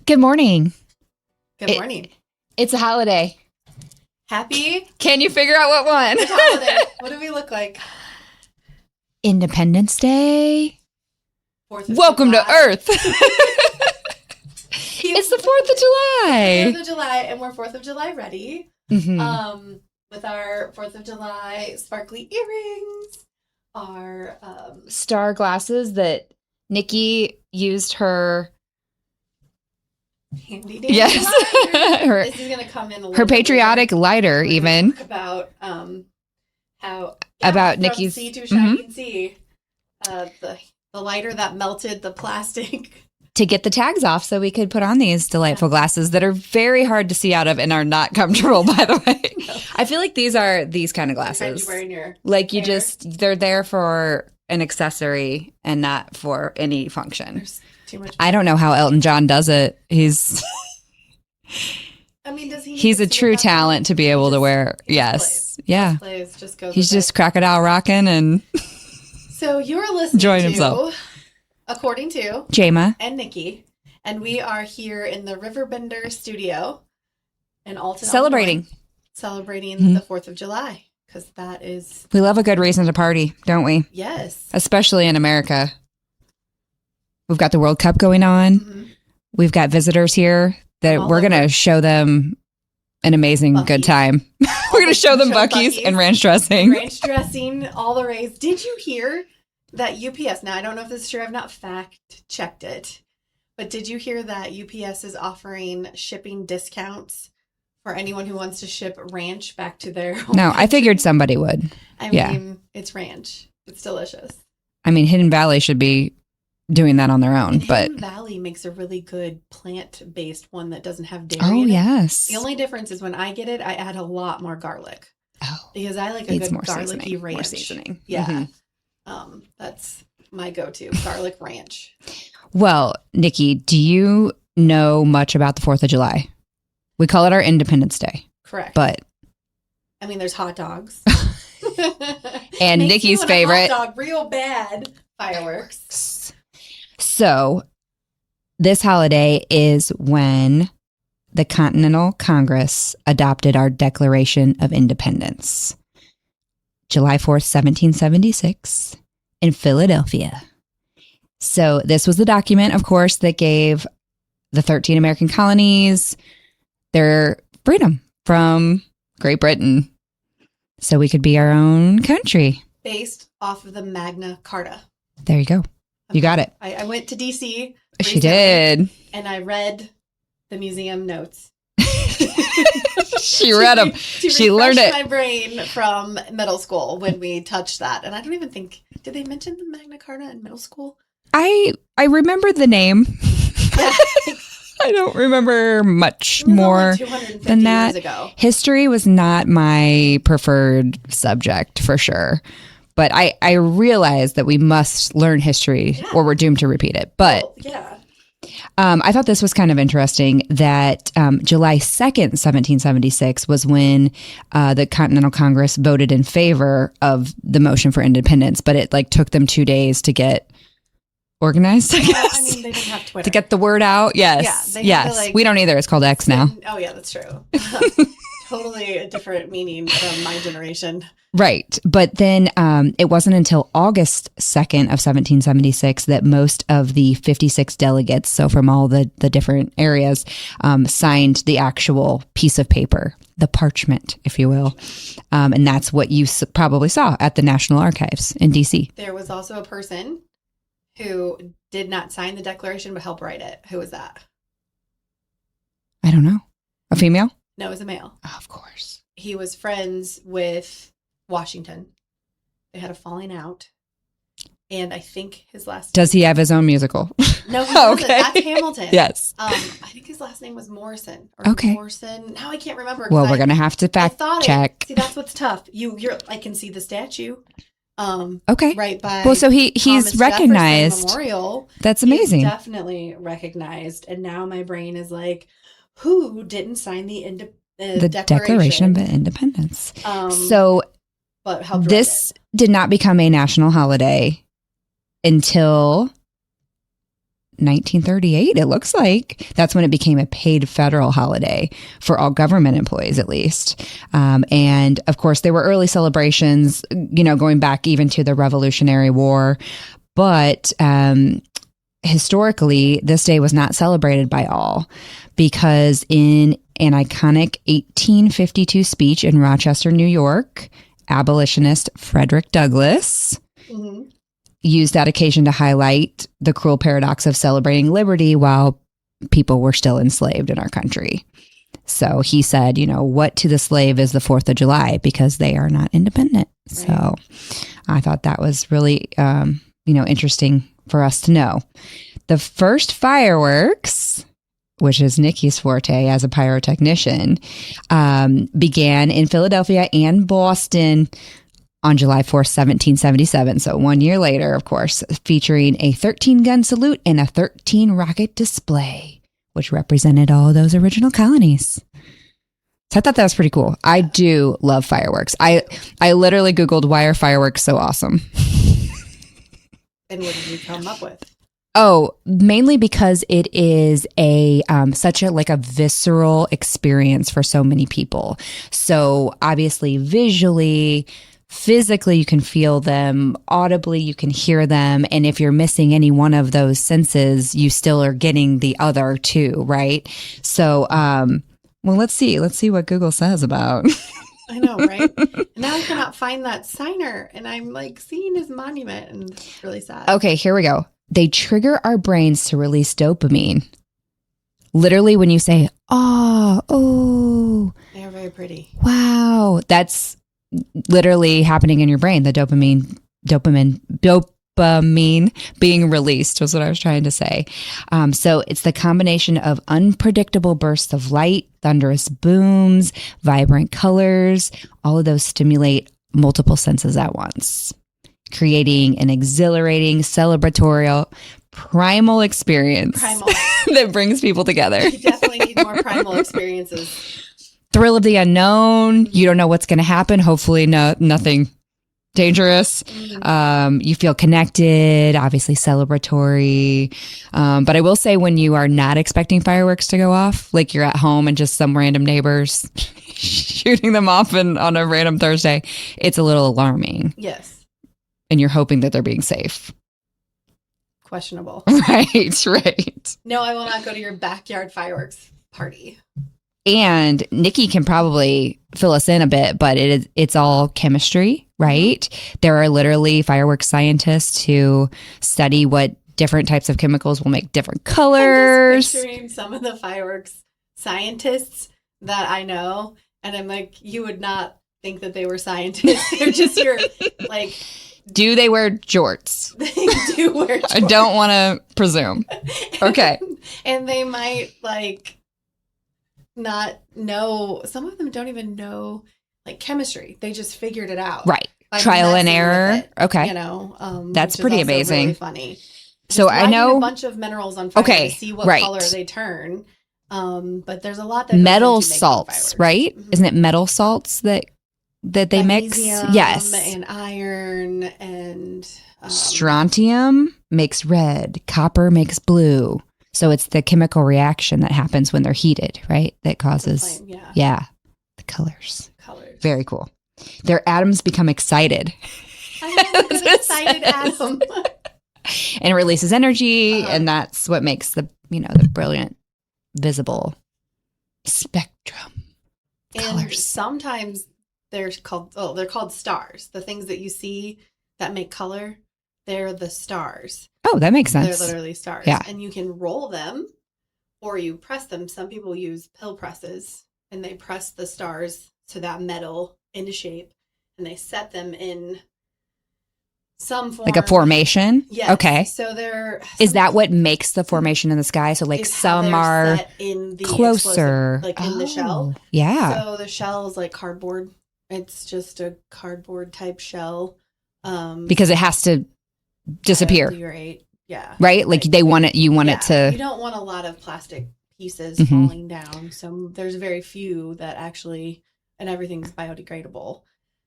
Good morning. Good morning. It's a holiday. Happy? Can you figure out what one? Which holiday? What do we look like? Independence Day. Welcome to Earth. It's the 4th of July. 4th of July, and we're 4th of July ready. Mm-hmm. With our 4th of July sparkly earrings, our star glasses that Nikki used her. Handy dandy Yes. lighter. This is going to come in a little Her patriotic later. lighter, We're even. talk about how About from Nikki's sea to shining sea, the lighter that melted the plastic. To get the tags off so we could put on these delightful glasses that are very hard to see out of and are not comfortable, by the way. No. I feel like these are these kind of glasses. Like you just, they're there for an accessory and not for any function. There's too much. I don't know how Elton John does it. He's does he? he's a true talent to be able to wear. Yes. Yeah. He's just crocodile rocking and So you're listening enjoying to, himself. According to Jama and Nikki, and we are here in the RiverBender studio in Alton, celebrating the 4th of July, because that is... We love a good reason to party, don't we? Yes. Especially in America. We've got the World Cup going on. Mm-hmm. We've got visitors here that we're going to show them an amazing good time. We're going to show them Buc-ee's and ranch dressing. Ranch dressing, all the rays. Did you hear that UPS, now I don't know if this is true, I've not fact checked it, but did you hear that UPS is offering shipping discounts for anyone who wants to ship ranch back to their home? No, I figured somebody would. I mean, it's ranch. It's delicious. I mean, Hidden Valley should be doing that on their own, but Hidden Valley makes a really good plant-based one that doesn't have dairy oh in it. yes. The only difference is when I get it, I add a lot more garlic. Oh, because I like a good more garlicky ranch. ranch. More seasoning. Yeah. Mm-hmm. That's my go-to, garlic ranch. Well, Nikki, do you know much about the 4th of July? We call it our Independence Day. Correct. But I mean, there's hot dogs. and Nikki's favorite. Hot dog, real bad fireworks. So this holiday is when the Continental Congress adopted our Declaration of Independence. July 4th, 1776 in Philadelphia. So this was the document, of course, that gave the 13 American colonies their freedom from Great Britain so we could be our own country. Based off of the Magna Carta. There you go. You got it. I went to D.C. She did. And I read the museum notes. She read them. She learned it. My brain from middle school when we touched that. And I don't even think, did they mention the Magna Carta in middle school? I remember the name. Yeah. I don't remember much more than that. Years ago. History was not my preferred subject for sure. But I realized that we must learn history or we're doomed to repeat it. But I thought this was kind of interesting that July 2nd, 1776 was when the Continental Congress voted in favor of the motion for independence. But it took them 2 days to get organized, I guess. I mean, they didn't have Twitter. To get the word out. Yes. Yeah, yes. We don't either. It's called X now. Oh, yeah, that's true. Totally a different meaning from my generation. Right. But then it wasn't until August 2nd of 1776 that most of the 56 delegates, so from all the different areas, signed the actual piece of paper, the parchment, if you will. And that's what you probably saw at the National Archives in D.C. There was also a person who did not sign the declaration but helped write it. Who was that? I don't know. A female? No, it was a male. Oh, of course. He was friends with Washington. They had a falling out. And I think his last name... Does he have his own musical? No, he doesn't. That's Hamilton. Yes. I think his last name was Morrison. Morrison. Now I can't remember. Well, we're going to have to fact check. See, that's what's tough. I can see the statue. Okay. Right by. Well, so he's Thomas recognized. Jefferson Memorial. That's amazing. He's definitely recognized. And now my brain is like, who didn't sign the Declaration of Independence? But this did not become a national holiday until 1938, it looks like. That's when it became a paid federal holiday for all government employees, at least. And of course, there were early celebrations, going back even to the Revolutionary War. But historically, this day was not celebrated by all because in an iconic 1852 speech in Rochester, New York, abolitionist Frederick Douglass used that occasion to highlight the cruel paradox of celebrating liberty while people were still enslaved in our country. So he said, what to the slave is the 4th of July because they are not independent. Right. So I thought that was really, interesting for us to know. The first fireworks, which is Nikki's forte as a pyrotechnician, began in Philadelphia and Boston on July 4th, 1777. So 1 year later, of course, featuring a 13-gun salute and a 13-rocket display, which represented all of those original colonies. So I thought that was pretty cool. I do love fireworks. I literally Googled, why are fireworks so awesome? And what did you come up with? Oh, mainly because it is such a visceral experience for so many people. So obviously visually, physically, you can feel them. Audibly, you can hear them. And if you're missing any one of those senses, you still are getting the other too, right? So, let's see what Google says about. I know, right? Now I cannot find that signer, and I'm seeing his monument, and it's really sad. Okay, here we go. They trigger our brains to release dopamine. Literally, when you say, oh. They are very pretty. Wow. That's literally happening in your brain. The dopamine being released was what I was trying to say. So it's the combination of unpredictable bursts of light, thunderous booms, vibrant colors. All of those stimulate multiple senses at once, creating an exhilarating, celebratory, primal experience that brings people together. You definitely need more primal experiences. Thrill of the unknown. You don't know what's going to happen. Hopefully nothing dangerous. You feel connected, obviously celebratory. But I will say, when you are not expecting fireworks to go off, like you're at home and just some random neighbors shooting them off on a random Thursday, it's a little alarming. Yes. And you're hoping that they're being safe. Questionable. Right. No, I will not go to your backyard fireworks party. And Nikki can probably fill us in a bit, but it's all chemistry, right? There are literally fireworks scientists who study what different types of chemicals will make different colors. I'm just picturing some of the fireworks scientists that I know, and I'm like, you would not think that they were scientists. They're just your Do they wear jorts? They do wear jorts. I don't want to presume. Okay. And they might not know, some of them don't even know chemistry. They just figured it out. Right. Trial and error. Okay. That's pretty amazing. Really funny. So I know a bunch of minerals on fire to see what color they turn. But there's a lot that metal salts, right? Mm-hmm. Isn't it metal salts that they mix? Yes. And iron and strontium makes red. Copper makes blue. So it's the chemical reaction that happens when they're heated, right? That causes, the colors. Very cool. Their atoms become excited. I love an excited atom. And it releases energy, and that's what makes the brilliant, visible spectrum colors. And sometimes they're called stars. The things that you see that make color, they're the stars. Oh, that makes sense. They're literally stars. Yeah. And you can roll them or you press them. Some people use pill presses, and they press the stars to that metal into shape, and they set them in some form. Like a formation? Yes. Okay. So is that what makes the formation in the sky? So some are set in the closer. in the shell. Yeah. So the shell is like cardboard. It's just a cardboard type shell. Because it has to disappear. Yeah. Right? Like you want it to. You don't want a lot of plastic pieces falling down. So there's very few that actually, and everything's biodegradable.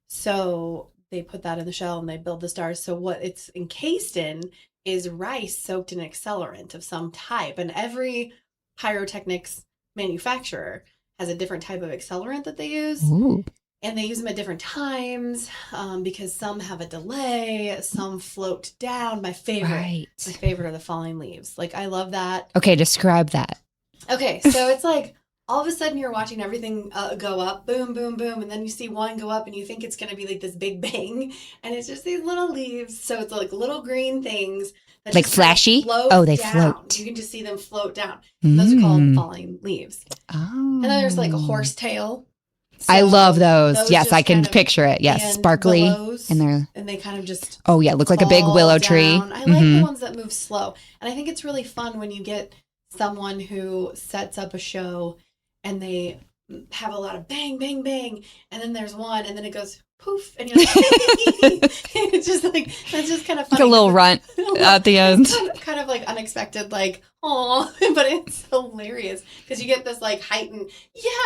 So they put that in the shell and they build the stars. So what it's encased in is rice soaked in accelerant of some type. And every pyrotechnics manufacturer has a different type of accelerant that they use. Ooh. And they use them at different times because some have a delay, some float down. My favorite are the falling leaves. Like, I love that. Okay, describe that. Okay, so it's like all of a sudden you're watching everything go up, boom, boom, boom, and then you see one go up and you think it's going to be like this big bang, and it's just these little leaves. So it's like little green things. That like flashy? Oh, they down. float. You can just see them float down. Those are called falling leaves. Oh. And then there's like a horsetail. So I love those. Yes, I can picture it. Yes, sparkly. And they kind of just look like a big willow tree. I like the ones that move slow. And I think it's really fun when you get someone who sets up a show and they have a lot of bang, bang, bang. And then there's one and then it goes poof. And you're like, it's just like, that's just kind of funny. Like a little runt at the end. Kind of like unexpected, like, oh, but it's hilarious because you get this like heightened,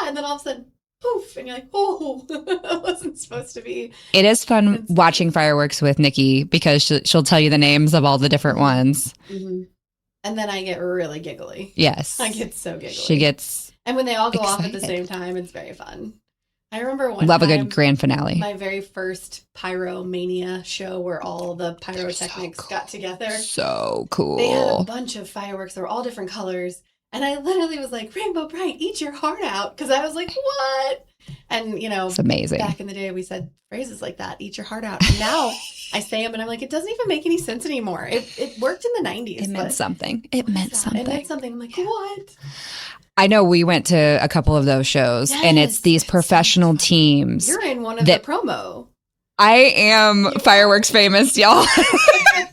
and then all of a sudden, poof, and you're like, oh, that wasn't supposed to be. It is fun watching fireworks with Nikki because she'll tell you the names of all the different ones. Mm-hmm. And then I get really giggly. Yes. I get so giggly. She gets And when they all go excited. off at the same time, it's very fun. I remember one Love time, a good grand finale. my very first Pyromania show where all the pyrotechnics got together. So cool. They had a bunch of fireworks. They were all different colors. And I literally was like, Rainbow Bright, eat your heart out. Because I was like, what? And, it's amazing. Back in the day, we said phrases like that, eat your heart out. And now I say them and I'm like, it doesn't even make any sense anymore. It worked in the 90s. It meant something. It meant something. It meant something. I'm like, what? I know we went to a couple of those shows, and it's these professional teams. You're in one of the promo. I am fireworks famous, y'all.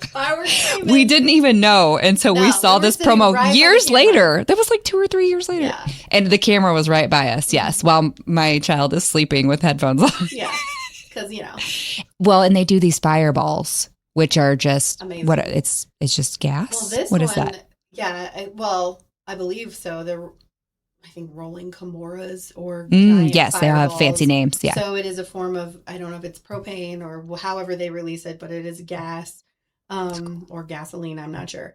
Fireworks famous. We didn't even know until we saw this promo years later. That was like 2 or 3 years later. Yeah. And the camera was right by us, yes, while my child is sleeping with headphones on. Yeah, because, Well, and they do these fireballs, which are just, amazing. What it's just gas? Well, this what one, is that? Yeah, I believe so. They're, I think, rolling Kimuras or giant yes, they have fancy names. Yeah. So it is a form of, I don't know if it's propane or however they release it, but it is gas or gasoline. I'm not sure.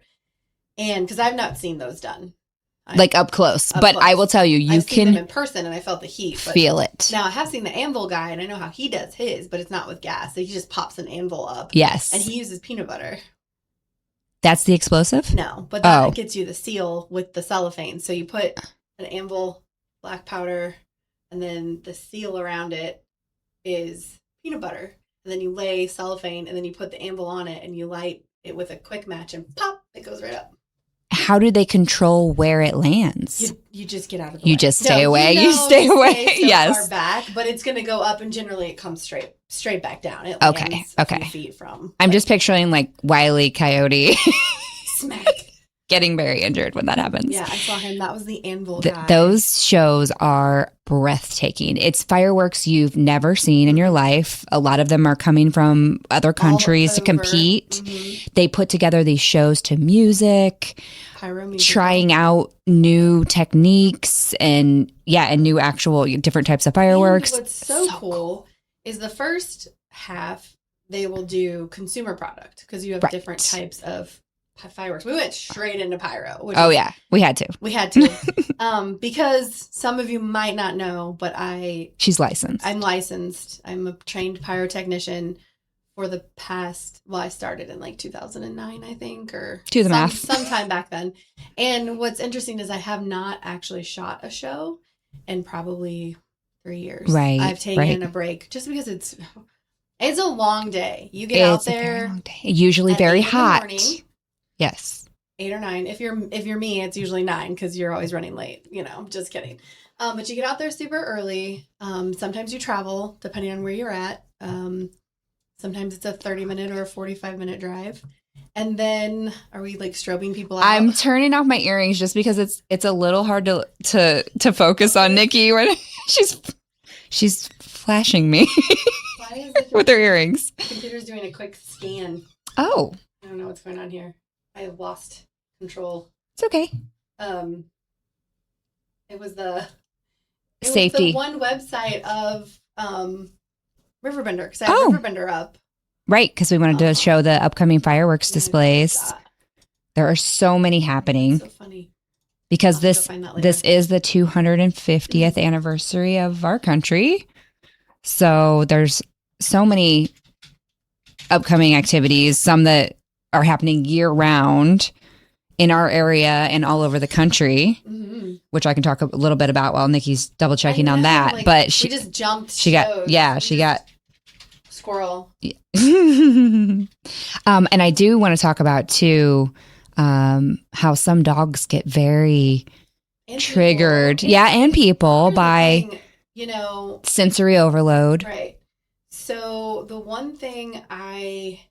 And because I've not seen those done. Like up close. But I will tell you, I've can seen them in person and I felt the heat. Feel it. Now I have seen the anvil guy and I know how he does his, but it's not with gas. So he just pops an anvil up. Yes. And he uses peanut butter. That's the explosive? No, but that gets you the seal with the cellophane. So you put an anvil, black powder, and then the seal around it is peanut butter. And then you lay cellophane, and then you put the anvil on it, and you light it with a quick match, and pop, it goes right up. How do they control where it lands? You just get out of the way. You just stay away. You stay away. So yes. Far back, but it's going to go up, and generally it comes straight back down. It lands a few feet from. I'm just picturing like Wile E. Coyote. Smack. Getting very injured when that happens. Yeah, I saw him. That was the anvil guy. Those shows are breathtaking. It's fireworks you've never seen in your life. A lot of them are coming from other countries to compete. Mm-hmm. They put together these shows to music, trying out new techniques and new actual different types of fireworks. And what's so cool is the first half, they will do consumer product because you have different types of fireworks. We went straight into pyro. We had to. Because some of you might not know, but she's licensed. I'm licensed. I'm a trained pyrotechnician for the past, I started in like 2009, I think, or do the math. Sometime back then. And what's interesting is I have not actually shot a show in probably 3 years. Right. I've taken a break just because it's a long day. You get out there. Usually very hot. Yes. 8 or 9. If you're me, it's usually 9 because you're always running late. Just kidding. But you get out there super early. Sometimes you travel depending on where you're at. Sometimes it's a 30-minute or a 45-minute drive. And then are we like strobing people out? I'm turning off my earrings just because it's a little hard to focus on Nikki when she's flashing me with her earrings. The computer's doing a quick scan. Oh. I don't know what's going on here. I have lost control. It's okay. It was the safety. Was the one website of RiverBender because I have RiverBender up. Right, because we wanted to show the upcoming fireworks displays. There are so many happening. So funny. Because I'll have to find that later. this is the 250th anniversary of our country. So there's so many upcoming activities, some that are happening year round in our area and all over the country, which I can talk a little bit about while Nikki's double checking on that. Like, but she just jumped. She got squirrel. And I do want to talk about too, how some dogs get very triggered. And people by sensory overload. Right. So the one thing I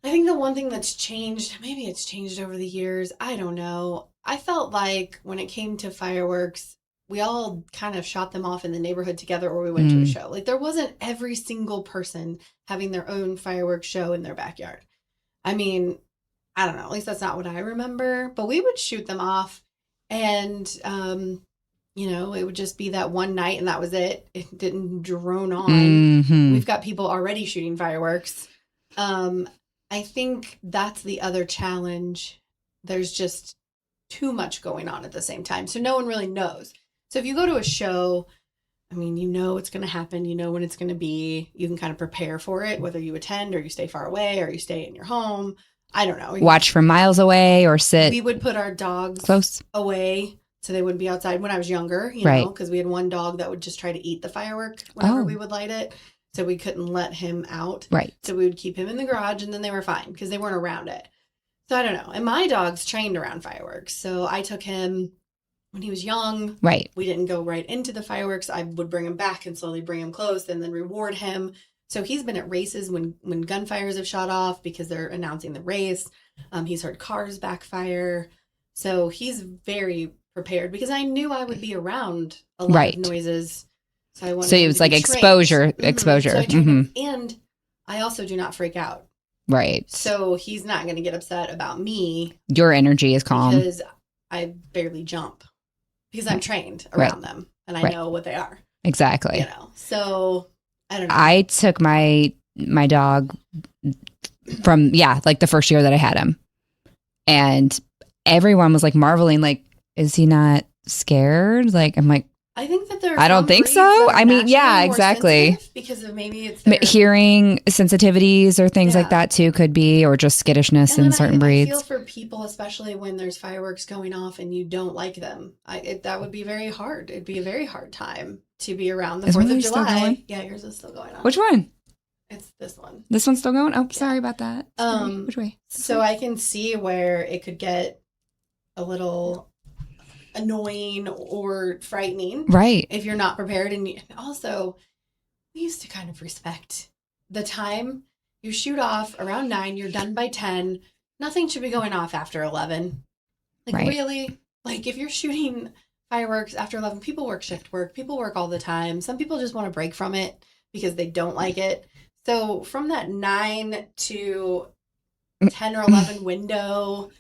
think the one thing that's changed, maybe it's changed over the years, I don't know. I felt like when it came to fireworks, we all kind of shot them off in the neighborhood together, or we went to a show. Like, there wasn't every single person having their own fireworks show in their backyard. I mean, I don't know. At least that's not what I remember. But we would shoot them off, and, it would just be that one night, and that was it. It didn't drone on. We've got people already shooting fireworks. I think that's the other challenge. There's just too much going on at the same time. So no one really knows. So if you go to a show, I mean, you know it's going to happen. You know when it's going to be. You can kind of prepare for it, whether you attend or you stay far away or you stay in your home. I don't know. Watch from miles away or sit. We would put our dogs close away so they wouldn't be outside when I was younger, because we had one dog that would just try to eat the firework whenever we would light it. So we couldn't let him out. Right. So we would keep him in the garage, and then they were fine because they weren't around it. So I don't know. And my dog's trained around fireworks. So I took him when he was young. Right. We didn't go right into the fireworks. I would bring him back and slowly bring him close and then reward him. So he's been at races when gunfires have shot off because they're announcing the race. He's heard cars backfire. So he's very prepared because I knew I would be around a lot of noises. So it was like exposure. Exposure. So and I also do not freak out. Right. So he's not going to get upset about me. Your energy is calm. Because I barely jump. Because I'm trained around them. And I know what they are. Exactly. So I don't know. I took my dog from, like the first year that I had him. And everyone was like marveling, like, is he not scared? Like, I'm like, I think that I don't think so. I mean, exactly. Because of maybe it's hearing sensitivities or things like that too could be, or just skittishness in certain breeds. I feel for people, especially when there's fireworks going off and you don't like them. That would be very hard. It'd be a very hard time to be around the 4th of July. Yeah, yours is still going on. Which one? It's this one. This one's still going? Oh, sorry about that. Which way? So I can see where it could get a little annoying or frightening, right, if you're not prepared. And also, we used to kind of respect the time. You shoot off around 9, you're done by 10. Nothing should be going off after 11. Like, really, like, if you're shooting fireworks after 11, people work shift work, people work all the time. Some people just want to break from it because they don't like it. So from that 9 to 10 or 11 window,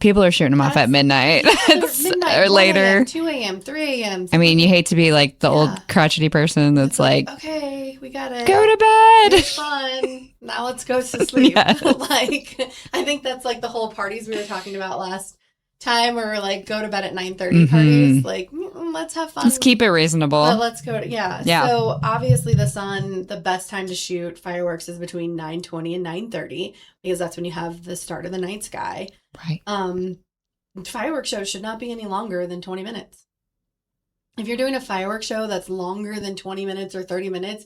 people are shooting them off at midnight or later. 1 a.m., 2 a.m., 3 a.m. I mean, you hate to be like the old crotchety person that's like, okay, we got to go to bed. It's fun. Now let's go to sleep. Like, I think that's like the whole parties we were talking about last time, or like go to bed at 9:30 parties. Like, let's have fun. Let's keep it reasonable. But let's go to, So obviously the best time to shoot fireworks is between 9:20 and 9:30 because that's when you have the start of the night sky. Right. Fireworks shows should not be any longer than 20 minutes. If you're doing a fireworks show that's longer than 20 minutes or 30 minutes,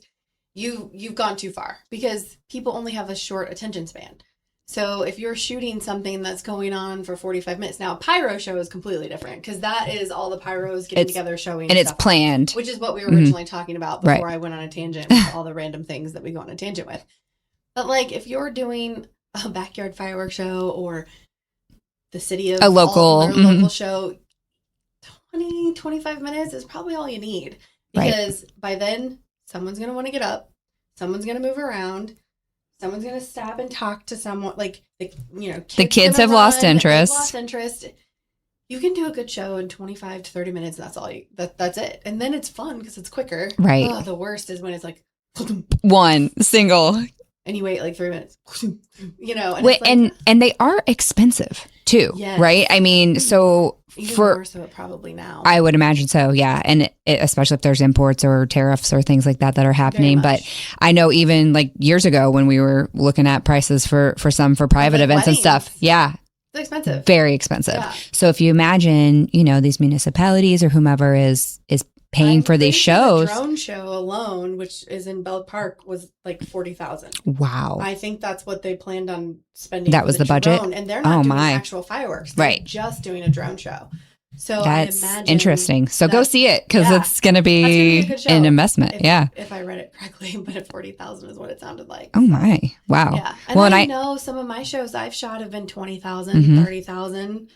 you've gone too far because people only have a short attention span. So if you're shooting something that's going on for 45 minutes, now a pyro show is completely different because that is all the pyros getting together showing. And it's planned. Which is what we were originally talking about before I went on a tangent with all the random things that we go on a tangent with. But like if you're doing a backyard fireworks show or the city of a local show, 20, 25 minutes is probably all you need. Because by then, someone's going to want to get up. Someone's going to move around. Someone's going to stop and talk to someone. Like, the kids have lost interest. You can do a good show in 25 to 30 minutes. That's all that's it. And then it's fun because it's quicker. Right. Oh, the worst is when it's like one single and you wait like 3 minutes, you know. And, Wait, it's like, and they are expensive too, Yes. right? I mean, so even for more so probably now. I would imagine so, yeah, and especially if there's imports or tariffs or things like that are happening. But I know even like years ago when we were looking at prices for private events and stuff, yeah, it's expensive, very expensive. Yeah. So if you imagine, you know, these municipalities or whomever is paying for these shows. The drone show alone, which is in Bell Park, was like $40,000. Wow. I think that's what they planned on spending. That was the budget? And they're not doing actual fireworks. They're right. just doing a drone show. So that's I imagine interesting. So go see it because it's going to be an investment. If I read it correctly, but at 40,000 is what it sounded like. Oh my. Wow. Yeah. And well, I know some of my shows I've shot have been 20,000, 30,000.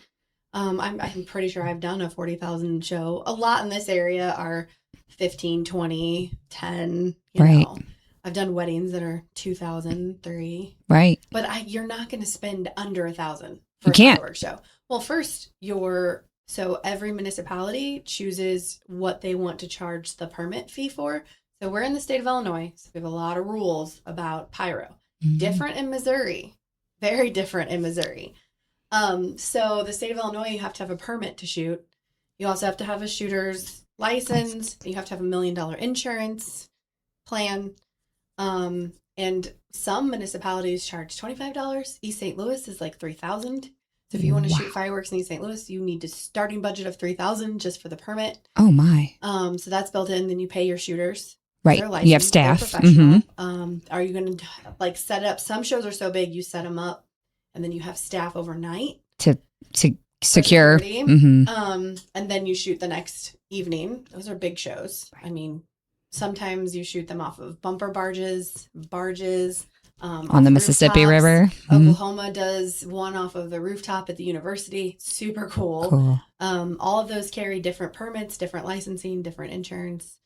I'm pretty sure I've done a 40,000 show. A lot in this area are 15, 20, 10, you know. I've done weddings that are 2,000, 3. Right. But you're not going to spend under 1,000 you for a can't. fireworks show. Well, first, so every municipality chooses what they want to charge the permit fee for. So we're in the state of Illinois, so we have a lot of rules about pyro. Different in Missouri. Very different in Missouri. So the state of Illinois, you have to have a permit to shoot. You also have to have a shooter's license. You have to have $1 million insurance plan. And some municipalities charge $25. East St. Louis is like $3,000. So if you want to shoot fireworks in East St. Louis, you need a starting budget of $3,000 just for the permit. Oh my. So that's built in. Then you pay your shooters. Right. You have staff. Are you going to like set up? Some shows are so big, you set them up. And then you have staff overnight to secure. And then you shoot the next evening. Those are big shows. I mean, sometimes you shoot them off of bumper barges, on the Mississippi River. Oklahoma does one off of the rooftop at the university. Super cool. All of those carry different permits, different licensing, different insurance.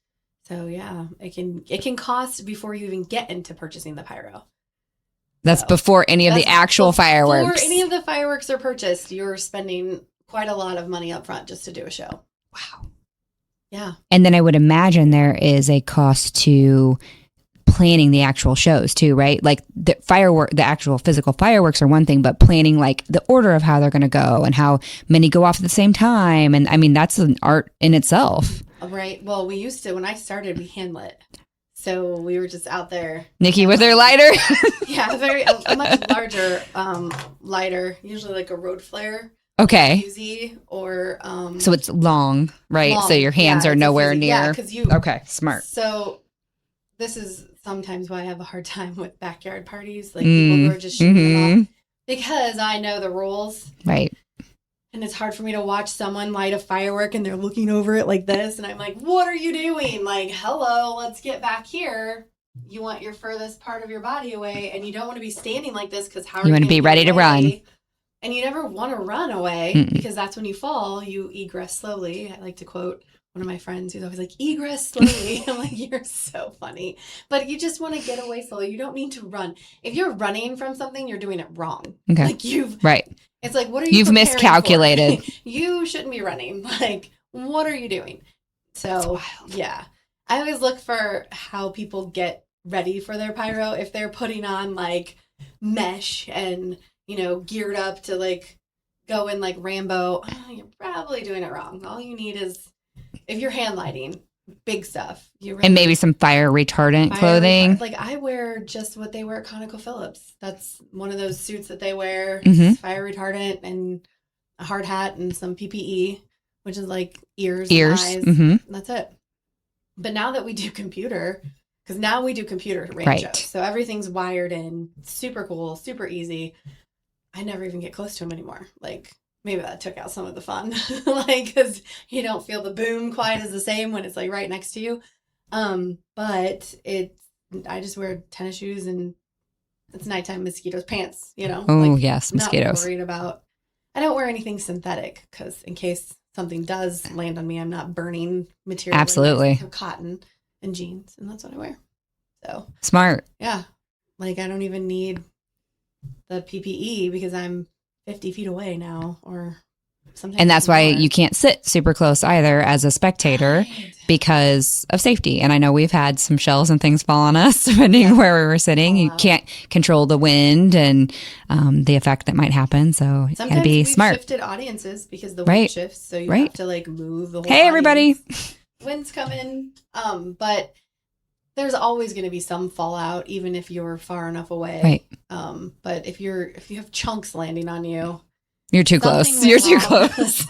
So yeah, it can cost before you even get into purchasing the pyro. That's before any of the actual fireworks. Before any of the fireworks are purchased, you're spending quite a lot of money up front just to do a show. Wow. Yeah. And then I would imagine there is a cost to planning the actual shows too, right? Like the actual physical fireworks are one thing, but planning like the order of how they're going to go and how many go off at the same time. And I mean, that's an art in itself. Right. Well, we used to, when I started, we hand lit. So we were just out there. Nikki with her lighter. Yeah, a much larger lighter, usually like a road flare. Okay. Easy or so it's long, right? So your hands are nowhere near. Yeah, because okay, smart. So this is sometimes why I have a hard time with backyard parties, like people who are just shooting them off, because I know the rules. Right. And it's hard for me to watch someone light a firework and they're looking over it like this. And I'm like, what are you doing? Like, hello, let's get back here. You want your furthest part of your body away. And you don't want to be standing like this because how are you want to be ready to run. And you never want to run away because that's when you fall. You egress slowly. I like to quote one of my friends who's always like, egress slowly. I'm like, you're so funny. But you just want to get away slowly. You don't need to run. If you're running from something, you're doing it wrong. Okay. Like right. It's like, what are you You've miscalculated. You shouldn't be running. Like, what are you doing? So, yeah. I always look for how people get ready for their pyro. If they're putting on, like, mesh and, you know, geared up to, like, go in, like, Rambo, you're probably doing it wrong. All you need is, if you're hand lighting, big stuff. And maybe some fire retardant clothing. Like I wear just what they wear at ConocoPhillips. That's one of those suits that they wear. Fire retardant and a hard hat and some PPE, which is like ears. And eyes. And that's it. But now that we do computer, because now we do computer ranchos. So everything's wired in. Super cool, super easy. I never even get close to them anymore. Like, maybe that took out some of the fun, like, because you don't feel the boom quite as the same when it's like right next to you. But I just wear tennis shoes and it's nighttime mosquitoes, pants, you know. Oh, like, yes, mosquitoes. Not worried about. I don't wear anything synthetic because in case something does land on me, I'm not burning material. Absolutely. I have cotton and jeans, and that's what I wear. So smart. Yeah, like I don't even need the PPE because I'm 50 feet away now, or sometimes And that's why more. you can't sit super close either as a spectator Right. because of safety. And I know we've had some shells and things fall on us depending where we were sitting. You can't control the wind and the effect that might happen. So you got to be smart. Shifted audiences because the wind shifts. So you have to like move the whole Hey, everybody. Wind's coming. But there's always going to be some fallout, even if you're far enough away. Right. But if you have chunks landing on you, you're too close. You're too close.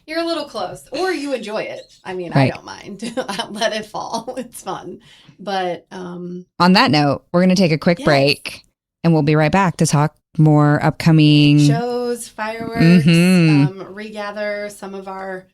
You're a little close, or you enjoy it. I mean, Right. I don't mind. Let it fall. It's fun. But on that note, we're going to take a quick break, and we'll be right back to talk more upcoming shows, fireworks, regather some of our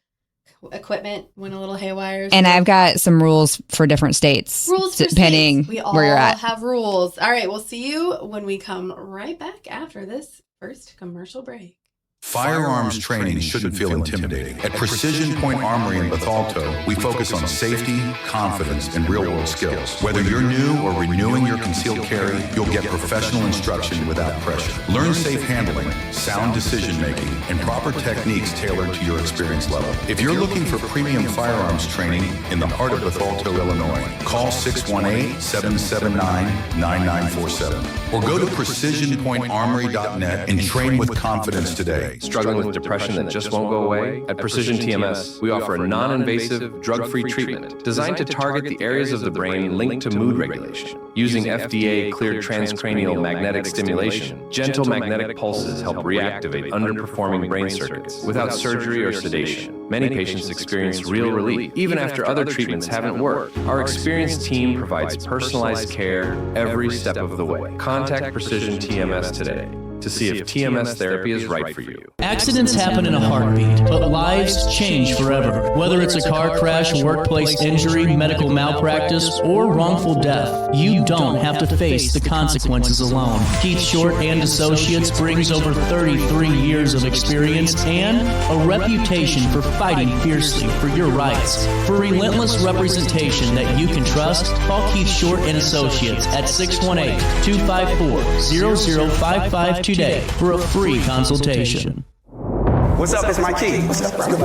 equipment went a little haywire. So. And I've got some rules for different states. Rules for depending states. We all where you're at. have rules. All right, we'll see you when we come right back after this first commercial break. Firearms training shouldn't feel intimidating. At Precision Point Armory in Bethalto, we focus on safety, confidence, and real-world skills. Whether you're new or renewing your concealed carry, you'll get professional instruction without pressure. Learn safe handling, sound decision-making, and proper techniques tailored to your experience level. If you're looking for premium firearms training in the heart of Bethalto, Illinois, call 618-779-9947 or go to precisionpointarmory.net and train with confidence today. Struggling with depression that just won't go away? At Precision TMS, we offer a non-invasive, drug-free treatment designed to target the areas of the brain linked to mood regulation. Using FDA-cleared transcranial magnetic stimulation, gentle magnetic pulses help reactivate underperforming brain circuits without surgery or sedation. Many patients experience real relief, even after other treatments haven't worked. Our experienced team provides personalized care every step of the way. Contact Precision TMS today to see if TMS therapy is right for you. Accidents happen in a heartbeat, but lives change forever. Whether it's a car crash, workplace injury, medical malpractice, or wrongful death, you don't have to face the consequences alone. Keith Short and Associates brings over 33 years of experience and a reputation for fighting fiercely for your rights. For relentless representation that you can trust, call Keith Short and Associates at 618-254-0055 today for a free consultation. What's up, it's my key. What's up, bro?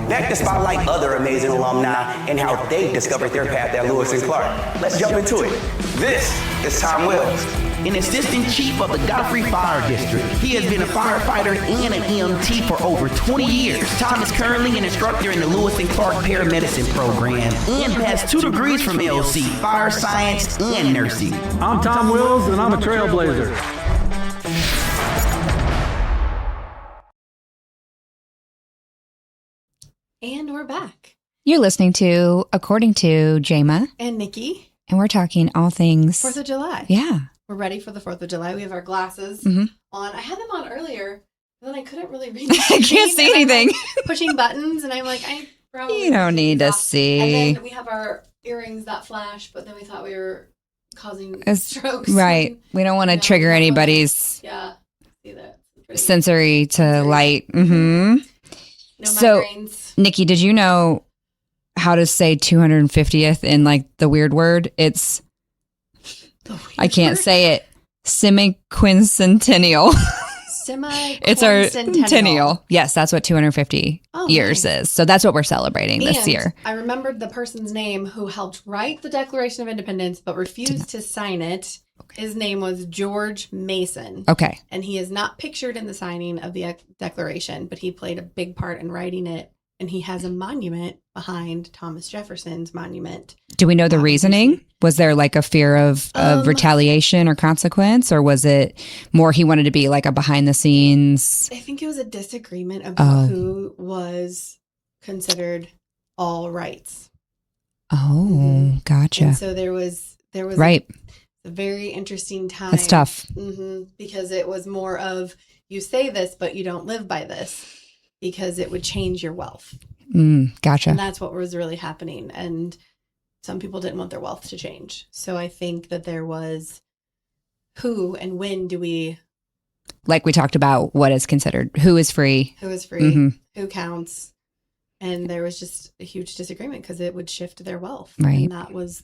Back to spotlight other amazing alumni and how they discovered their path at Lewis and Clark. Let's jump into it. This is Tom Wells, an assistant chief of the Godfrey Fire District. He has been a firefighter and an EMT for over 20 years. Tom is currently an instructor in the Lewis and Clark paramedicine program and has 2 degrees from LC, fire science and nursing. I'm Tom Wills and I'm a trailblazer. And we're back. You're listening to According to Jama and Nikki. And we're talking all things 4th of July. Yeah. We're ready for the 4th of July. We have our glasses Mm-hmm. on. I had them on earlier, but then I couldn't really read the I can't see anything. Pushing buttons, and I'm like, I probably... You don't need to see. And then we have our earrings that flash, but then we thought we were causing strokes. Right. We don't want to trigger anybody's see that. sensory to light. Mm-hmm. No so, migraines. Nikki, did you know how to say 250th in like the weird word? It's, I can't say it, semi-quincentennial. It's our centennial. Yes, that's what 250 years is. So that's what we're celebrating this year. I remembered the person's name who helped write the Declaration of Independence but refused to sign it. Okay. His name was George Mason. Okay. And he is not pictured in the signing of the Declaration, but he played a big part in writing it. And he has a monument behind Thomas Jefferson's monument. Do we know the reasoning? Was there like a fear of retaliation or consequence? Or was it more he wanted to be like a behind the scenes? I think it was a disagreement about who was considered all rights. Oh, gotcha. And so there was right. a very interesting time. That's tough. Because it was more of, you say this, but you don't live by this. Because it would change your wealth. Gotcha. And that's what was really happening. And some people didn't want their wealth to change. So I think that there was who and when do we... Like we talked about what is considered, who is free. Who is free, who counts. And there was just a huge disagreement because it would shift their wealth. Right. And that was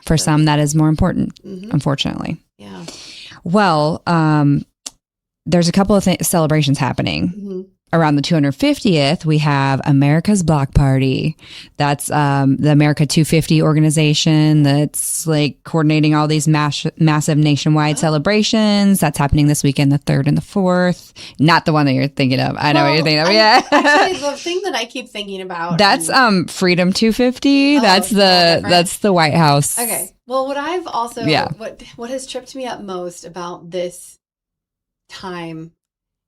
For some, that is more important, unfortunately. Yeah. Well, there's a couple of celebrations happening. around the 250th, we have America's Block Party. That's the America 250 organization that's like coordinating all these massive nationwide celebrations. That's happening this weekend, the 3rd and the 4th. Not the one that you're thinking of. I know what you're thinking of. Yeah. Actually, the thing that I keep thinking about. That's Freedom 250. That's the White House. Okay. Well, what I've also what has tripped me up most about this time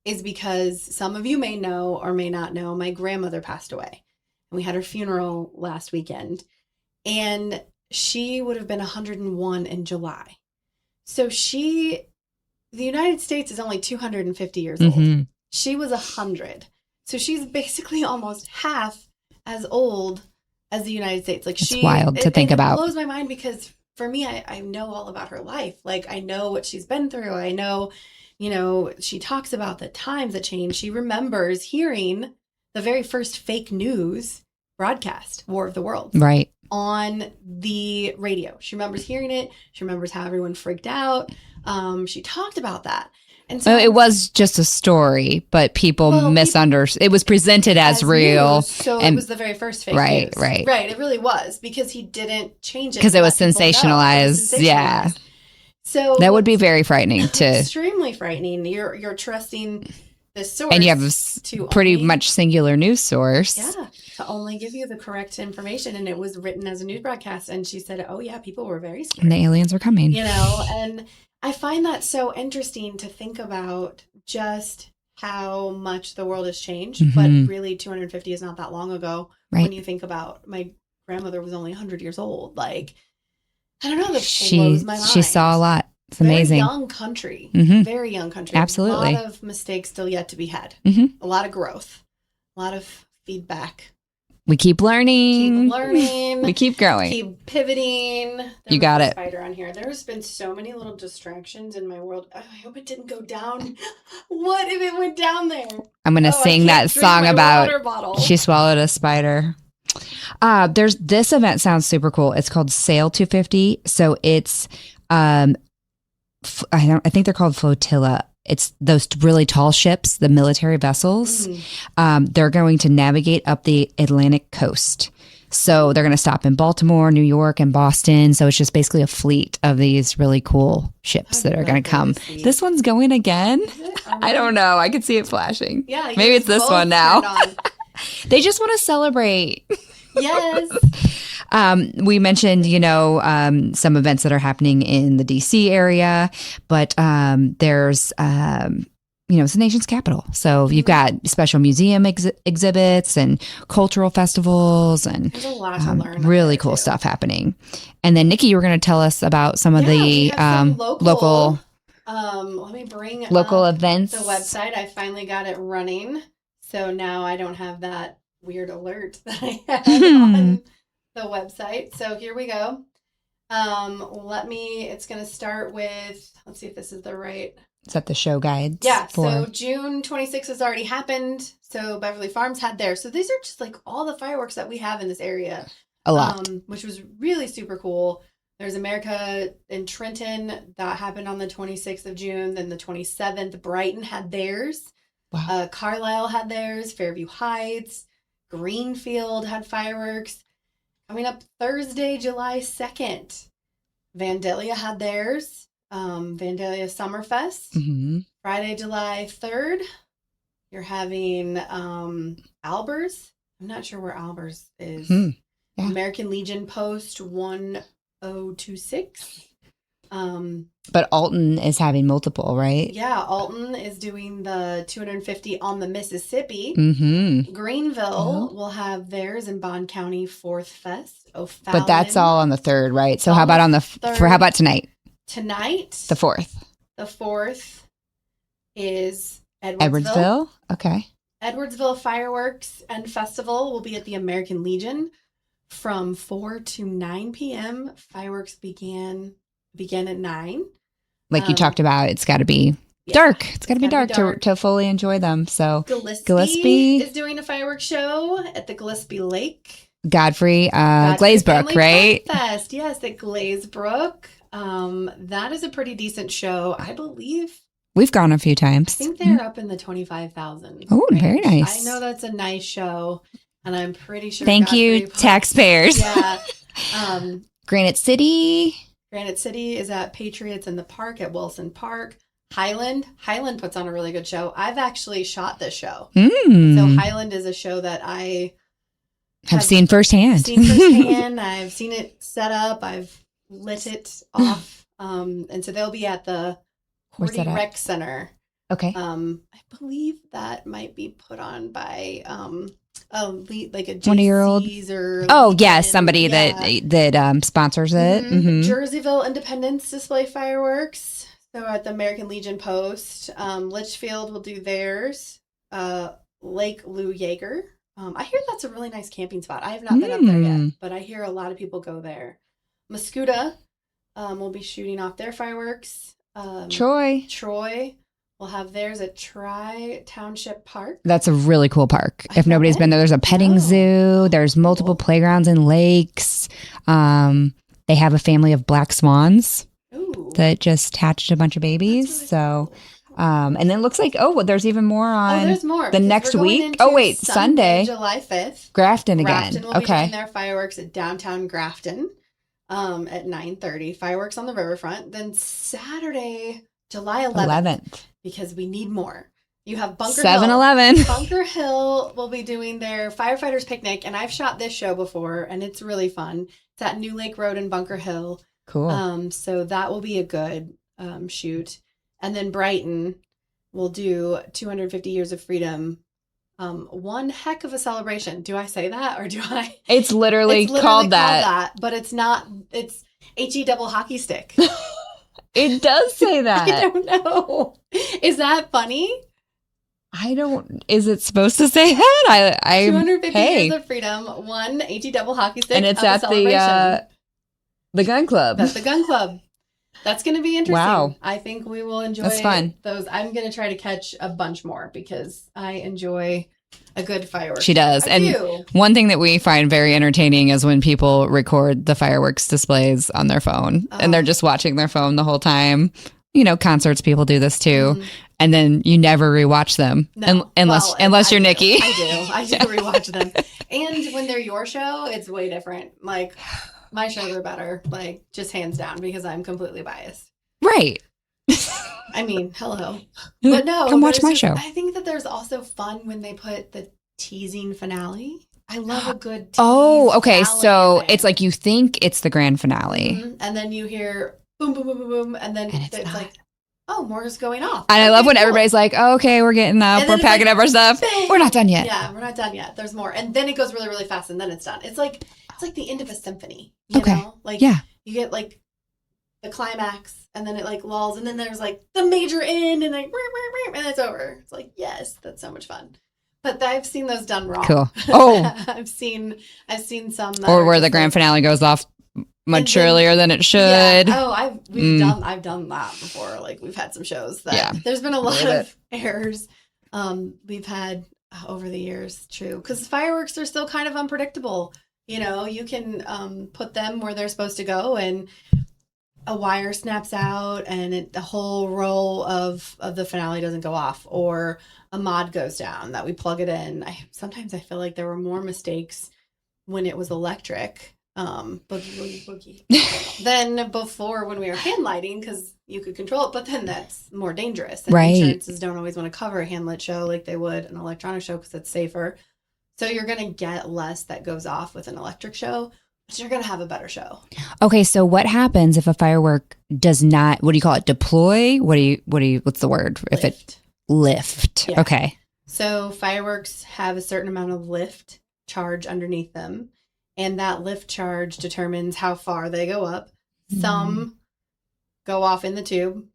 is because some of you may know or may not know, my grandmother passed away. And we had her funeral last weekend. And she would have been 101 in July. So the United States is only 250 years old. She was 100. So she's basically almost half as old as the United States. Like it's wild to think about. It blows my mind because for me, I know all about her life. Like I know what she's been through. I know, she talks about the times that changed. She remembers hearing the very first fake news broadcast, War of the Worlds, right, on the radio. She remembers hearing it. She remembers how everyone freaked out. She talked about that. And so it was just a story, but people misunderstood. It was presented as real. News, so it was the very first fake news. Right. It really was because he didn't change it. Because it was sensationalized. Yeah. So that would be very frightening extremely frightening. You're trusting this source. And you have a pretty much singular news source. Yeah. To only give you the correct information. And it was written as a news broadcast. And she said, oh yeah, people were very scared. And the aliens are coming. And I find that so interesting to think about just how much the world has changed. But really 250 is not that long ago. Right. When you think about my grandmother was only 100 years old. Like, I don't know. This blows my mind. She saw a lot. It's amazing. Very young country. Very young country. Absolutely. A lot of mistakes still yet to be had. A lot of growth. A lot of feedback. We keep learning. We keep growing. Keep pivoting. You got it. Spider on here. There's been so many little distractions in my world. I hope it didn't go down. What if it went down there? I'm going to sing that song about she swallowed a spider. There's this event sounds super cool. It's called Sail 250. So it's I think they're called flotilla. It's those really tall ships, the military vessels. They're going to navigate up the Atlantic coast. So they're going to stop in Baltimore, New York, and Boston. So it's just basically a fleet of these really cool ships that are going to come. This one's going again? I don't know. I could see it flashing. Yeah. Maybe it's this one now. They just want to celebrate. Yes. We mentioned, some events that are happening in the DC area, but there's, it's the nation's capital. So you've got special museum exhibits and cultural festivals and there's a lot to learn really cool stuff happening. And then, Nikki, you were going to tell us about some of the local let me bring local events. The website. I finally got it running. So now I don't have that weird alert that I had on the website. So here we go. It's going to start with, let's see if this is the right. Is that the show guides? Yeah. So June 26th has already happened. So Beverly Farms had theirs. So these are just like all the fireworks that we have in this area. A lot. Which was really super cool. There's America in Trenton. That happened on the 26th of June. Then the 27th, Brighton had theirs. Wow. Carlisle had theirs. Fairview Heights. Greenfield had fireworks. Coming up Thursday, July 2nd, Vandalia had theirs. Vandalia Summerfest. Friday, July 3rd, you're having Albers. I'm not sure where Albers is. Yeah. American Legion Post 1026. But Alton is having multiple, right? Yeah, Alton is doing the 250 on the Mississippi. Greenville will have theirs in Bond County 4th Fest. But that's all on the 3rd, right? So how about on the 3rd? How about tonight? Tonight, the 4th. The 4th is Edwardsville. Okay. Edwardsville Fireworks and Festival will be at the American Legion from 4 to 9 p.m. Fireworks begin at 9. Like you talked about, it's got to be dark. It's got to be dark to fully enjoy them. So Gillespie is doing a fireworks show at the Gillespie Lake. Godfrey, Glazebrook, right? Fest. Yes, at Glazebrook. That is a pretty decent show. I believe We've gone a few I times. think they're up in the 25,000. Oh, very nice. I know that's a nice show, and I'm pretty sure. Thank you, Godfrey taxpayers. Yeah. Granite City. Granite City is at Patriots in the Park at Wilson Park. Highland puts on a really good show. I've actually shot this show. So Highland is a show that I have seen firsthand. I've seen it set up. I've lit it off. And so they'll be at the Horty Rec Center. Okay. I believe that might be put on by like a one-year-old or somebody that sponsors it. Jerseyville Independence display fireworks. So at the American Legion Post, Litchfield will do theirs. Lake Lou Yeager. I hear that's a really nice camping spot. I have not been up there yet, but I hear a lot of people go there. Muscuda will be shooting off their fireworks. Troy will have theirs at Tri Township Park. That's a really cool park. If nobody's been there, there's a petting zoo. There's multiple playgrounds and lakes. They have a family of black swans that just hatched a bunch of babies. Really cool. And then it looks like, there's even more on there's more, the next week. Sunday, July 5th. Grafton will be doing their fireworks at downtown Grafton at 9:30. Fireworks on the riverfront. Then Saturday, July 11th. Because we need more. You have Bunker 7-Eleven. Hill. Bunker Hill will be doing their firefighters picnic, and I've shot this show before, and it's really fun. It's at New Lake Road in Bunker Hill. Cool. So that will be a good shoot. And then Brighton will do 250 Years of Freedom. One heck of a celebration. Do I say that or do I? It's literally called that. But it's not. It's HE double hockey stick. It does say that. I don't know. Is that funny? Is it supposed to say that? 250 Years of Freedom, one HE double hockey stick. And it's at the gun club. That's the gun club. That's going to be interesting. Wow. I think we will enjoy That's fun. Those. I'm going to try to catch a bunch more because I enjoy a good fireworks. She does. One thing that we find very entertaining is when people record the fireworks displays on their phone and they're just watching their phone the whole time. Concerts, people do this too. And then you never rewatch them unless you're Nikki. I do rewatch them. And when they're your show, it's way different. Like, my shows are better, like, just hands down, because I'm completely biased. Right. I mean, hello. But no. Come watch my show. I think that there's also fun when they put the teasing finale. I love a good okay. So it's like you think it's the grand finale. And then you hear boom, boom, boom, boom, boom. And then it's like, more is going off. And I love when everybody's like, okay, we're getting up. We're packing up our stuff. Bang. We're not done yet. Yeah, we're not done yet. There's more. And then it goes really, really fast and then it's done. It's like the end of a symphony. You know? Like, you get like the climax and then it like lulls and then there's like the major end and like and it's over. It's like, yes, that's so much fun. But I've seen those done wrong. Cool. I've seen some that or where the grand finale goes off much earlier than it should. Yeah. I've done that before. Like, we've had some shows that there's been a lot of errors we've had over the years. True, because fireworks are still kind of unpredictable. You can put them where they're supposed to go, and a wire snaps out, and the whole roll of the finale doesn't go off, or a mod goes down that we plug it in. Sometimes I feel like there were more mistakes when it was electric. Boogie. Then before when we were hand lighting, because you could control it, but then that's more dangerous. And insurances don't always want to cover a hand lit show like they would an electronic show because it's safer. So you're going to get less that goes off with an electric show, but you're going to have a better show. Okay, so what happens if a firework does not, what do you call it, deploy? What's the word? Lift. If it lift. Yeah. Okay. So fireworks have a certain amount of lift charge underneath them, and that lift charge determines how far they go up. Some go off in the tube.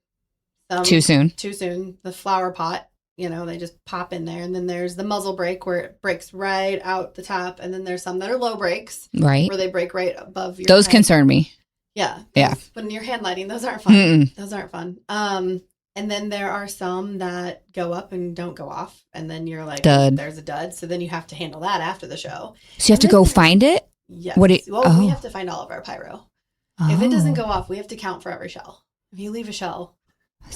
Some too soon. The flower pot. They just pop in there. And then there's the muzzle brake where it breaks right out the top. And then there's some that are low brakes. Right. Where they break right above your Those head. concern me. Yeah. Yeah. When you're hand lighting, those aren't fun. Mm-mm. Those aren't fun. And then there are some that go up and don't go off. And then you're like, dud. There's a dud. So then you have to handle that after the show. So you have to go find it? Yes. We have to find all of our pyro. If it doesn't go off, we have to count for every shell. If you leave a shell,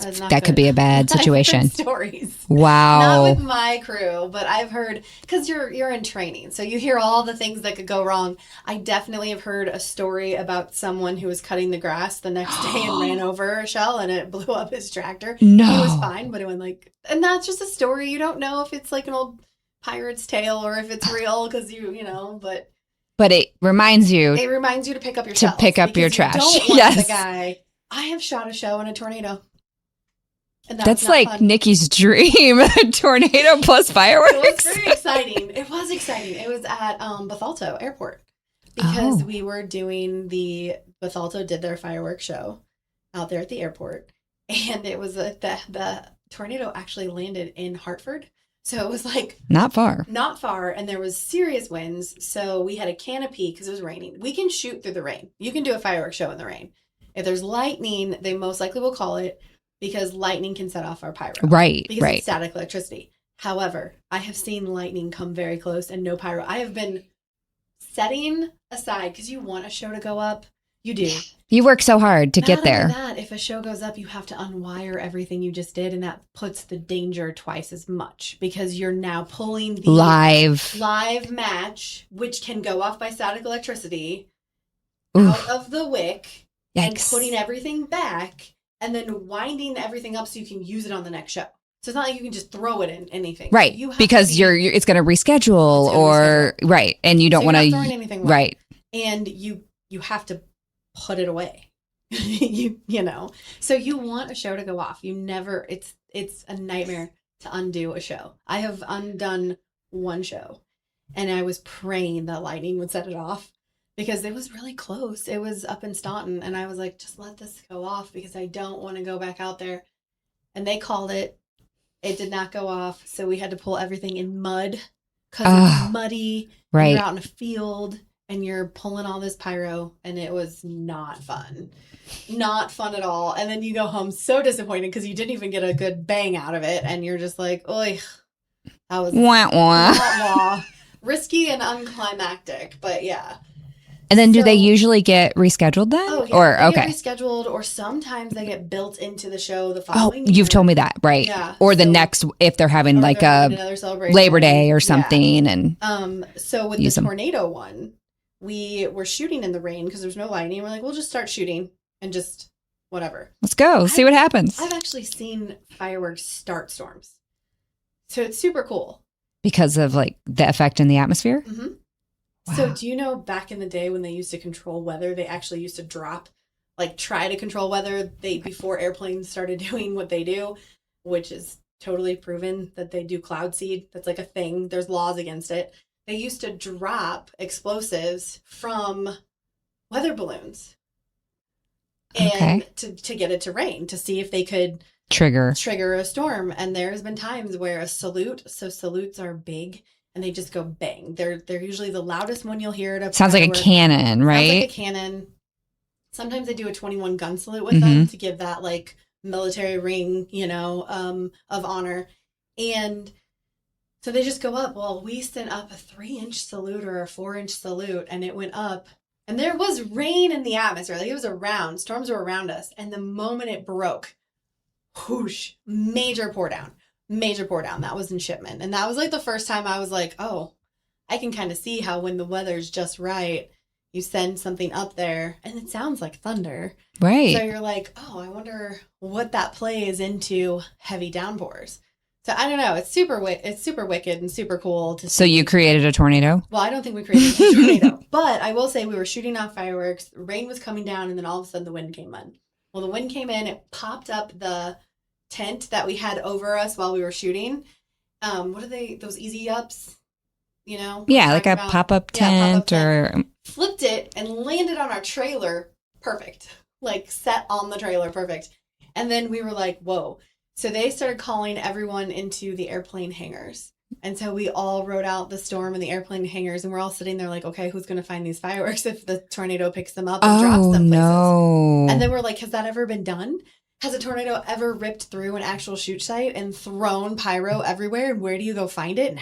That could be a bad situation. Stories. Wow. Not with my crew, but I've heard, because you're in training, so you hear all the things that could go wrong. I definitely have heard a story about someone who was cutting the grass the next day and ran over a shell and it blew up his tractor. No. He was fine, but it went and that's just a story. You don't know if it's like an old pirate's tale or if it's real because but it reminds you to pick up your shells. To pick up your trash. Don't want Yes. the guy. I have shot a show in a tornado. And that's like fun. Nikki's dream. A tornado plus fireworks. It was very exciting. It was exciting. It was at Bethalto Airport because we were doing Bethalto did their fireworks show out there at the airport. And it was the tornado actually landed in Hartford. So it was like not far, and there was serious winds. So we had a canopy because it was raining. We can shoot through the rain. You can do a fireworks show in the rain. If there's lightning, they most likely will call it because lightning can set off our pyro. Right, because right. It's static electricity. However, I have seen lightning come very close and no pyro. I have been setting aside because you want a show to go up. You do. You work so hard to get there. Not only that, if a show goes up, you have to unwire everything you just did, and that puts the danger twice as much because you're now pulling the live match, which can go off by static electricity, out of the wick, and putting everything back, and then winding everything up so you can use it on the next show. So it's not like you can just throw it in anything, right? Because it's going to reschedule, right, and you don't want to throwing anything, right? And you have to put it away. you know, so you want a show to go off. You never. It's a nightmare to undo a show. I have undone one show, and I was praying that lightning would set it off because it was really close. It was up in Staunton, and I was like, just let this go off because I don't want to go back out there. And they called it. It did not go off, so we had to pull everything in mud because it's muddy. Right, you're out in a field. And you're pulling all this pyro, and it was not fun. Not fun at all. And then you go home so disappointed because you didn't even get a good bang out of it. And you're just like, oy, that was wah. Risky and unclimactic. But yeah. And then do they usually get rescheduled then? Oh, yeah. Or they get rescheduled, or sometimes they get built into the show the following year. You've told me that, right? Yeah. Or the next, if they're having like a Labor Day or something. Yeah. And so with the tornado one, we were shooting in the rain because there's no lightning. We're like, we'll just start shooting and just whatever. Let's go. See what happens. I've actually seen fireworks start storms. So it's super cool. Because of like the effect in the atmosphere? Mm-hmm. Wow. So do you know back in the day when they used to control weather, they actually used to try to control weather before airplanes started doing what they do, which is totally proven that they do cloud seed. That's like a thing. There's laws against it. They used to drop explosives from weather balloons and to get it to rain, to see if they could trigger a storm. And there's been times where salutes are big and they just go bang. They're usually the loudest one you'll hear at Sounds like a cannon, right? Sounds like a cannon. Sometimes they do a 21 gun salute with them to give that like military ring, of honor. And so they just go up. Well, we sent up a 3-inch salute or a 4-inch salute, and it went up. And there was rain in the atmosphere. Like it was around. Storms were around us. And the moment it broke, whoosh, major pour down. That was in Shipman. And that was like the first time I was like, oh, I can kind of see how when the weather's just right, you send something up there and it sounds like thunder. Right. So you're like, oh, I wonder what that plays into heavy downpours. So I don't know. It's super wicked and super cool to see. So you created a tornado? Well, I don't think we created a tornado. But I will say we were shooting off fireworks. Rain was coming down, and then all of a sudden the wind came in. Well, the wind came in. It popped up the tent that we had over us while we were shooting. What are they? Those easy ups? Yeah, like a pop-up tent or... Flipped it and landed on our trailer. Perfect. Like set on the trailer. Perfect. And then we were like, whoa. So they started calling everyone into the airplane hangars. And so we all wrote out the storm in the airplane hangars, and we're all sitting there like, okay, who's going to find these fireworks if the tornado picks them up and drops them places? No. And then we're like, has that ever been done? Has a tornado ever ripped through an actual shoot site and thrown pyro everywhere? And where do you go find it? And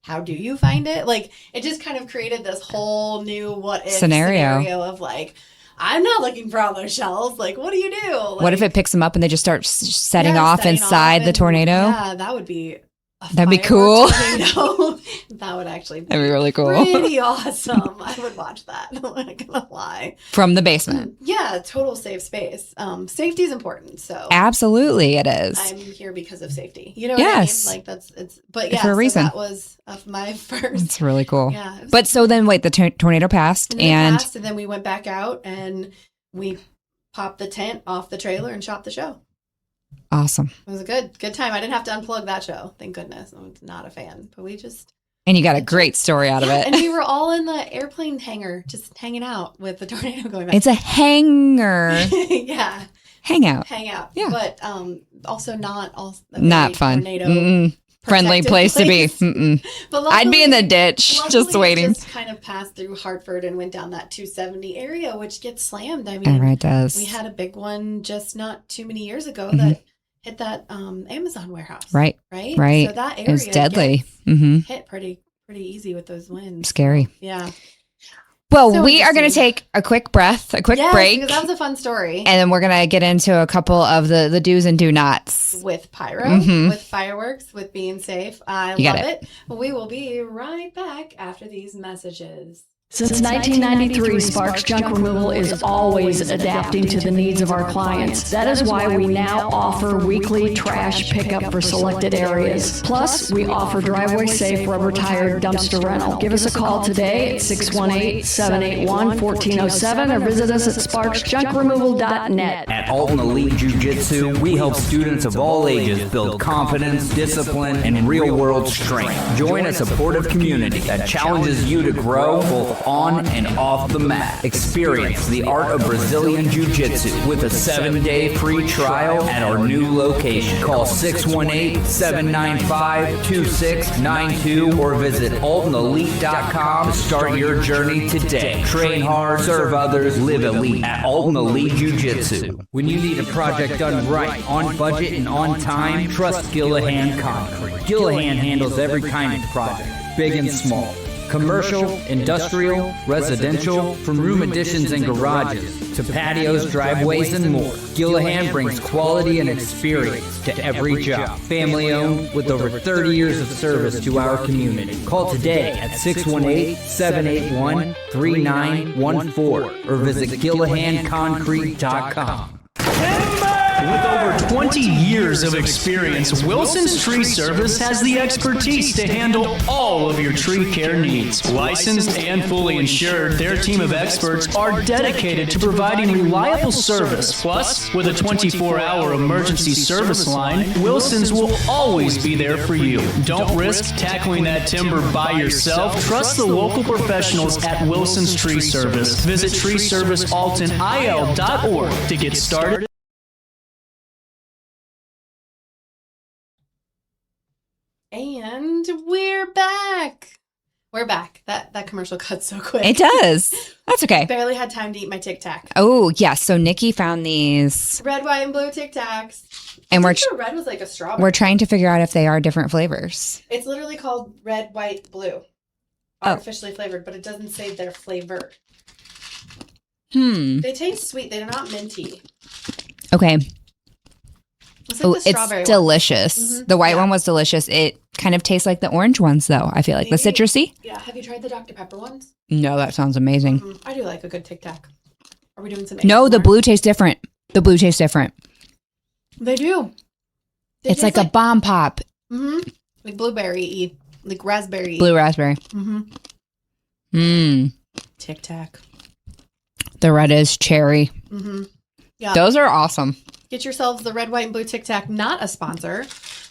how do you find it? Like, it just kind of created this whole new what if scenario of like, I'm not looking for all those shells. Like, what do you do? Like, What if it picks them up and they just start setting off setting inside off the and- tornado? Yeah, that would be That'd be cool. Tornado. That would actually be That'd be really cool. pretty awesome. I would watch that. I'm not gonna lie. From the basement. Yeah, total safe space. Safety is important. So Absolutely, it is. I'm here because of safety. You know what Yes. I mean? Like but For yeah, a reason. So that was my first. It's really cool. Yeah. It was But so then, wait, the tornado passed, And then it and passed, and then we went back out and we popped the tent off the trailer and shot the show. awesome. It was a good time. I didn't have to unplug that show. Thank goodness. I'm not a fan, but we just And you got a great story out of Yeah, it. and we were all in the airplane hangar, just hanging out with the tornado going back. It's a hangar Yeah, hangout. hang out. Yeah. But also not Not fun. Tornado Mm-mm. Friendly protected place to be. Mm-mm. But I'd be in the luckily- ditch, luckily just it waiting. Just kind of passed through Hartford and went down that 270 area, which gets slammed. I All mean, right, it does. we had a big one just not too many years ago Mhm. that hit that Amazon warehouse. Right. Right. Right. So that It area was deadly. gets Mm-hmm. hit pretty easy with those winds. Scary. Yeah. Well, So we are going to interesting. take a quick breath, a quick Yes, break, because that was a fun story. and then we're going to get into a couple of the do's and do nots. With pyro, Mhm. with fireworks, with being safe. I You got love it. it. We will be right back after these messages. Since 1993, Sparks Junk Removal is always adapting to the needs of our clients. That is why we now offer weekly trash pickup for selected areas. Plus, we offer driveway-safe rubber-tired dumpster rental. Give us a call today at 618-781-1407 or visit us at sparksjunkremoval.net. At Alton Elite Jiu-Jitsu, we help students of all ages build confidence, discipline, and real-world strength. Join a supportive community that challenges you to grow both on and off the mat. Experience the art of Brazilian Jiu-Jitsu with a 7-day free trial at our new location. Call 618-795-2692 or visit altonelite.com to start your journey today. Train hard, serve others, live elite at Alton Elite Jiu-Jitsu. When you need a project done right, on budget and on time, trust Gillahan Concrete. Gillahan handles every kind of project, big and small. Commercial, industrial, residential, from room additions and garages to patios, driveways, and more. Gillahan brings quality and experience to every job. Family owned with over 30 years of service to our community. Call today at 618-781-3914 or visit GillahanConcrete.com. With over 20 years of experience, Wilson's Tree Service has the expertise to handle all of your tree care needs. Licensed and fully insured, their team of experts are dedicated to providing reliable service. Plus, with a 24-hour emergency service line, Wilson's will always be there for you. Don't risk tackling that timber by yourself. Trust the local professionals at Wilson's Tree Service. Visit treeservicealtonil.org to get started. And we're back. We're back. That commercial cut so quick. It does. That's okay. Barely had time to eat my Tic Tac. Oh, yes. So Nikki found these, Red, white, and blue Tic Tacs. and I'm sure red was like a strawberry. we're trying to figure out if they are different flavors. It's literally called red, white, blue. Artificially flavored, but it doesn't say their flavor. They taste sweet. They're not minty. Okay. It's like the strawberry it's one. delicious. Mhm. The white Yeah. one was delicious. It kind of tastes like the orange ones, though. I feel like the Maybe- citrusy. Yeah. Have you tried the Dr. Pepper ones? No, that sounds amazing. I do like a good Tic Tac. Are we doing some? No, the ASMR? blue tastes different. The blue tastes different. They do. They It's taste like a bomb pop. like blueberry-y, like raspberry. Blue raspberry. Tic Tac. The red is cherry. Yeah. Those are awesome. Get yourselves the red, white, and blue Tic Tac. Not a sponsor,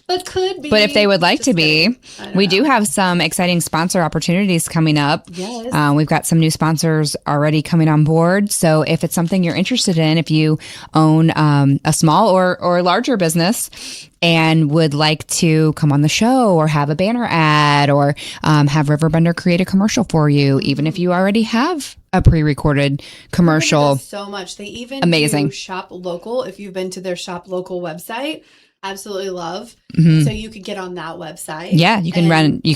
but could be. But if they would like Just to be, kidding. I don't we know. do have some exciting sponsor opportunities coming up. Yes. We've got some new sponsors already coming on board. So if it's something you're interested in, if you own a small or larger business and would like to come on the show or have a banner ad or have RiverBender create a commercial for you, even if you already have a pre-recorded commercial. So much. They even Amazing. do shop local. If you've been to their shop local website, absolutely love. Mhm. So you could get on that website. Yeah, you can and run. You